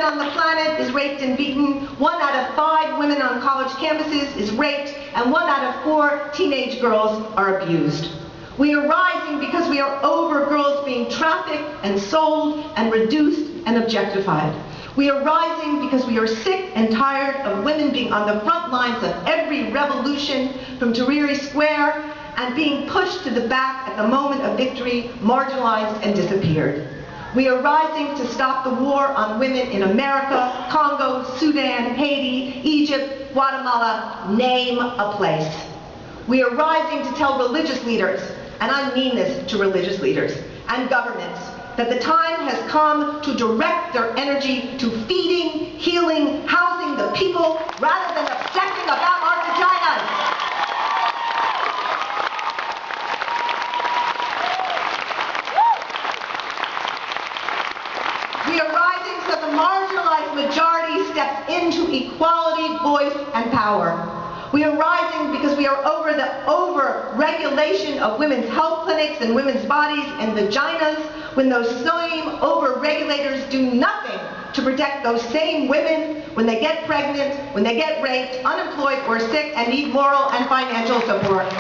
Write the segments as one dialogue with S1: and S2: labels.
S1: on the planet is raped and beaten, 1 out of 5 women on college campuses is raped, and 1 out of 4 teenage girls are abused. We are rising because we are over girls being trafficked and sold and reduced and objectified. We are rising because we are sick and tired of women being on the front lines of every revolution from Tahrir Square and being pushed to the back at the moment of victory, marginalized and disappeared. We are rising to stop the war on women in America, Congo, Sudan, Haiti, Egypt, Guatemala, name a place. We are rising to tell religious leaders, and I mean this to religious leaders, and governments, that the time has come to direct their energy to feeding, healing, housing the people, rather than obsessing about our vaginas. We are rising so the marginalized majority steps into equality, voice, and power. We are rising because we are over the over-regulation of women's health clinics and women's bodies and vaginas, when those same over-regulators do nothing to protect those same women when they get pregnant, when they get raped, unemployed, or sick, and need moral and financial support.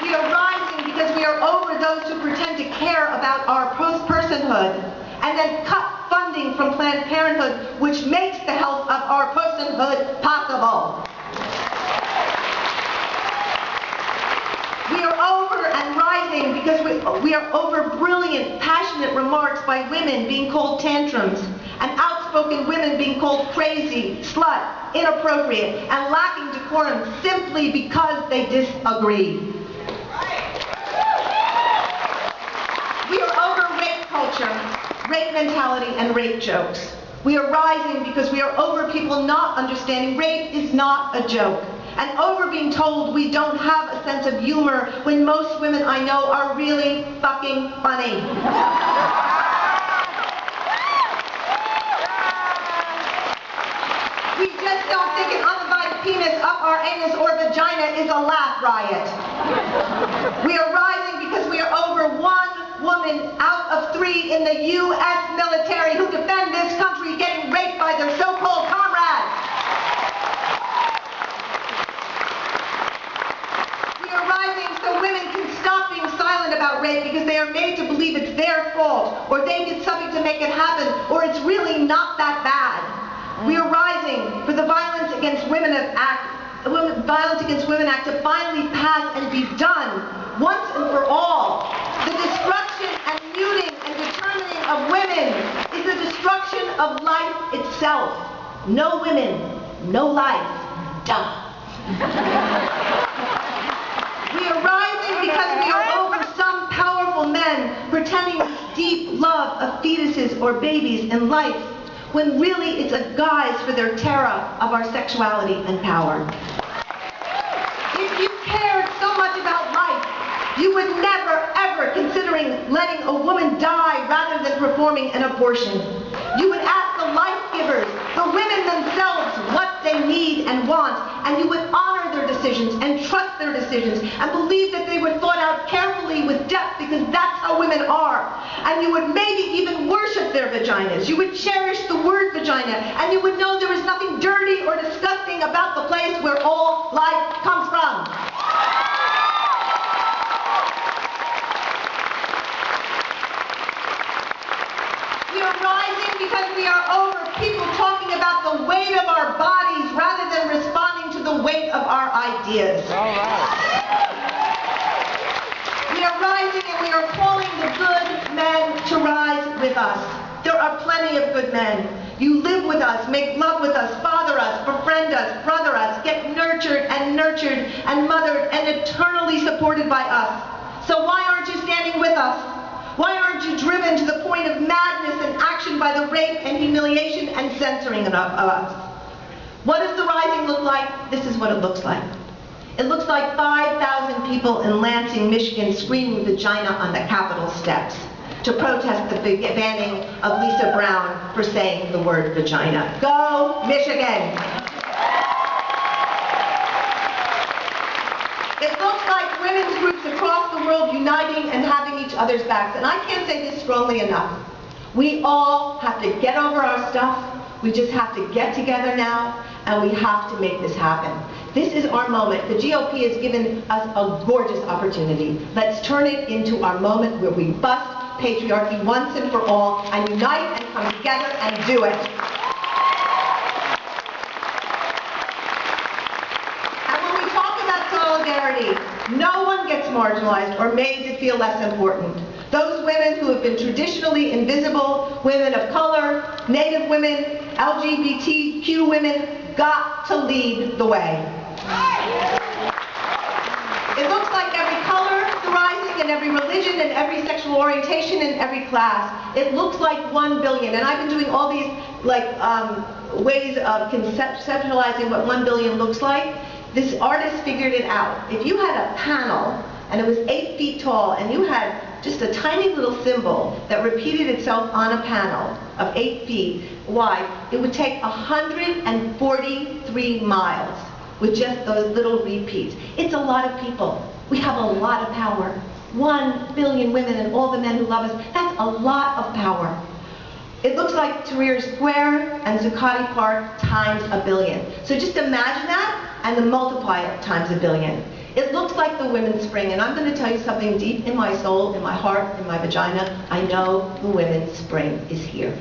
S1: We are rising because we are over those who pretend to care about our personhood and then cut funding from Planned Parenthood, which makes the health of our personhood possible. We are over and rising because we are over brilliant, passionate remarks by women being called tantrums, and outspoken women being called crazy, slut, inappropriate, and lacking decorum simply because they disagree. We are over rape culture, rape mentality, and rape jokes. We are rising because we are over people not understanding rape is not a joke, and over being told we don't have a sense of humor when most women I know are really fucking funny. We just don't think an undivided penis up our anus or vagina is a laugh riot. We are rising because we are over 1 woman out of 3 in the U.S. military who defend this country getting raped by their so-called comrades. We are rising so women can stop being silent about rape because they are made to believe it's their fault, or they did something to make it happen, or it's really not that bad. We are rising for the Violence Against Women Act to finally pass and be done once and for all. The destruction and muting and determining of women is the destruction of life itself. No women, no life. Duh. We are rising because we are over some powerful men pretending this deep love of fetuses or babies and life, when really it's a guise for their terror of our sexuality and power. If you cared so much about life, you would never, ever considering letting a woman die rather than performing an abortion. You would ask the life givers, the women themselves, what they need and want, and you would honor their decisions and trust their decisions and believe that they were thought out carefully with depth, because that's how women are. And you would maybe even worship their vaginas. You would cherish the word vagina, and you would know there is nothing dirty or disgusting about the place where all life comes from. We are rising because we are over people talking about the weight of our bodies rather than responding to the weight of our ideas.
S2: All right.
S1: We are rising and we are calling the good men to rise with us. There are plenty of good men. You live with us, make love with us, father us, befriend us, brother us, get nurtured and mothered and eternally supported by us. So why aren't you standing with us? Why aren't you driven to the point of madness and action by the rape and humiliation and censoring of us? What does the rising look like? This is what it looks like. It looks like 5,000 people in Lansing, Michigan screaming vagina on the Capitol steps to protest the banning of Lisa Brown for saying the word vagina. Go, Michigan! It looks like women's groups across the world uniting and having each other's backs. And I can't say this strongly enough. We all have to get over our stuff. We just have to get together now, and we have to make this happen. This is our moment. The GOP has given us a gorgeous opportunity. Let's turn it into our moment where we bust patriarchy once and for all, and unite and come together and do it. No one gets marginalized or made to feel less important. Those women who have been traditionally invisible, women of color, Native women, LGBTQ women, got to lead the way. It looks like every color is rising, and every religion, and every sexual orientation, and every class. It looks like 1 billion, and I've been doing all these ways of conceptualizing what 1 billion looks like. This artist figured it out. If you had a panel, and it was 8 feet tall, and you had just a tiny little symbol that repeated itself on a panel of 8 feet wide, it would take 143 miles with just those little repeats. It's a lot of people. We have a lot of power. 1 billion women and all the men who love us, that's a lot of power. It looks like Tahrir Square and Zuccotti Park times 1 billion. So just imagine that and then multiply it times 1 billion. It looks like the Women's Spring, and I'm going to tell you something deep in my soul, in my heart, in my vagina. I know the Women's Spring is here.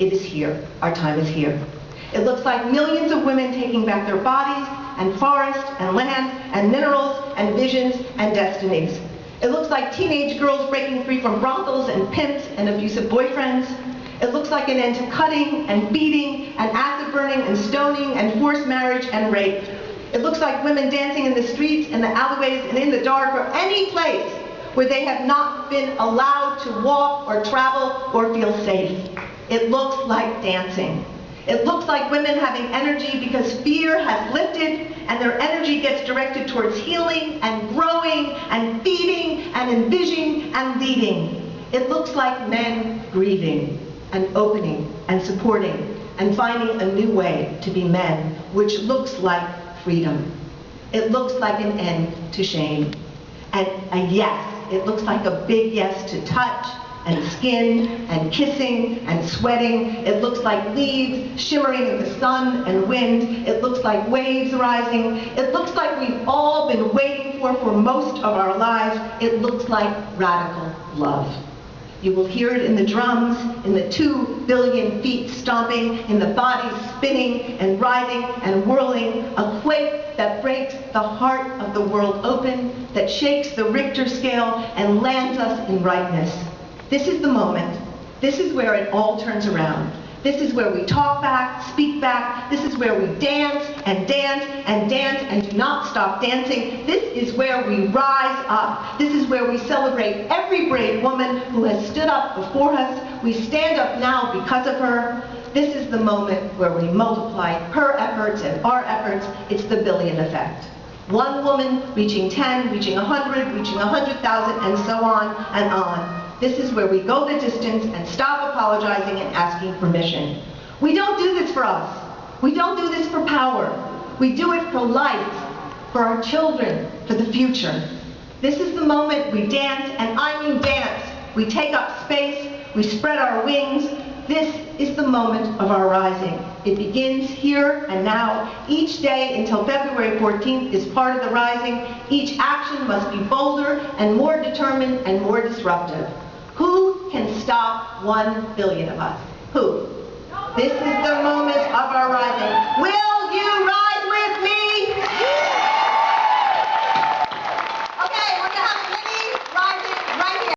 S1: It is here. Our time is here. It looks like millions of women taking back their bodies and forests and land and minerals and visions and destinies. It looks like teenage girls breaking free from brothels and pimps and abusive boyfriends. It looks like an end to cutting and beating and acid burning and stoning and forced marriage and rape. It looks like women dancing in the streets, in the alleyways, and in the dark, or any place where they have not been allowed to walk or travel or feel safe. It looks like dancing. It looks like women having energy because fear has lifted, and their energy gets directed towards healing and growing and feeding and envisioning and leading. It looks like men grieving and opening and supporting and finding a new way to be men, which looks like freedom. It looks like an end to shame. And a yes. It looks like a big yes to touch and skin and kissing and sweating. It looks like leaves shimmering in the sun and wind. It looks like waves rising. It looks like we've all been waiting for most of our lives. It looks like radical love. You will hear it in the drums, in the 2 billion feet stomping, in the bodies spinning and writhing and whirling, a quake that breaks the heart of the world open, that shakes the Richter scale and lands us in rightness. This is the moment. This is where it all turns around. This is where we talk back, speak back. This is where we dance and dance and dance and do not stop dancing. This is where we rise up. This is where we celebrate every brave woman who has stood up before us. We stand up now because of her. This is the moment where we multiply her efforts and our efforts. It's the billion effect. 1 woman reaching 10, reaching 100, reaching 100,000, and so on and on. This is where we go the distance and stop apologizing and asking permission. We don't do this for us. We don't do this for power. We do it for life, for our children, for the future. This is the moment we dance, and I mean dance. We take up space, we spread our wings. This is the moment of our rising. It begins here and now. Each day until February 14th is part of the rising. Each action must be bolder and more determined and more disruptive. Who can stop 1 billion of us? Who? This is the moment of our rising.